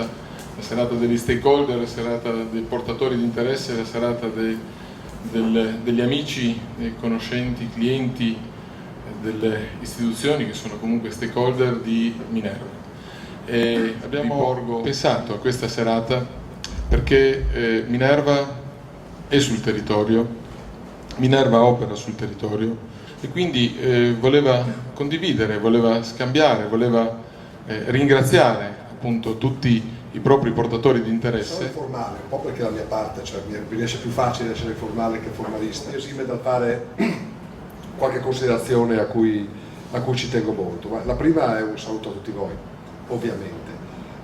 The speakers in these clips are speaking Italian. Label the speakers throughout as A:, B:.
A: la serata degli stakeholder, la serata dei portatori di interesse, la serata degli amici, dei conoscenti, clienti, delle istituzioni che sono comunque stakeholder di Minerva. E abbiamo pensato a questa serata perché Minerva è sul territorio, Minerva opera sul territorio e quindi voleva condividere, voleva scambiare, voleva ringraziare appunto tutti i propri portatori di interesse.
B: Sono informale, un po' perché la mia parte, cioè mi riesce più facile essere informale che formalista. Mi esime dal fare qualche considerazione a cui ci tengo molto. Ma la prima è un saluto a tutti voi, ovviamente.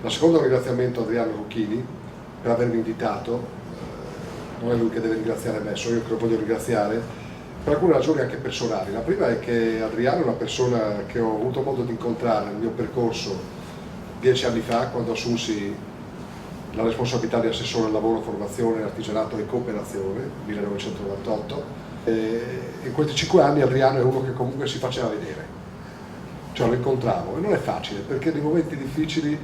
B: La seconda è un ringraziamento a Adriano Lucchini per avermi invitato. Non è lui che deve ringraziare me, sono io che lo voglio ringraziare per alcune ragioni anche personali. La prima è che Adriano è una persona che ho avuto modo di incontrare nel mio percorso 10 anni fa, quando assunsi la responsabilità di assessore al lavoro, formazione, artigianato e cooperazione, 1998. E in questi 5 anni Adriano è uno che comunque si faceva vedere, cioè lo incontravo e non è facile perché nei momenti difficili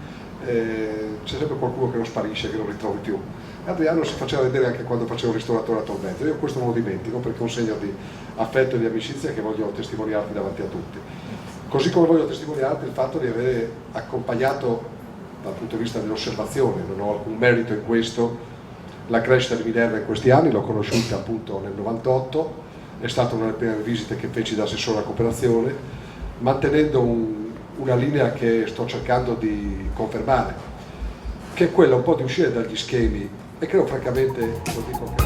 B: c'è sempre qualcuno che non sparisce, che non ritrovi più. Adriano si faceva vedere anche quando faceva un ristoratore a Tormento. Io questo non lo dimentico perché è un segno di affetto e di amicizia che voglio testimoniarti davanti a tutti. Così come voglio testimoniarti il fatto di avere accompagnato dal punto di vista dell'osservazione, non ho alcun merito in questo, la crescita di Minerva in questi anni, l'ho conosciuta appunto nel 98, è stata una delle prime visite che feci da assessore alla cooperazione, mantenendo una linea che sto cercando di confermare, che è quella un po' di uscire dagli schemi, e credo francamente, lo dico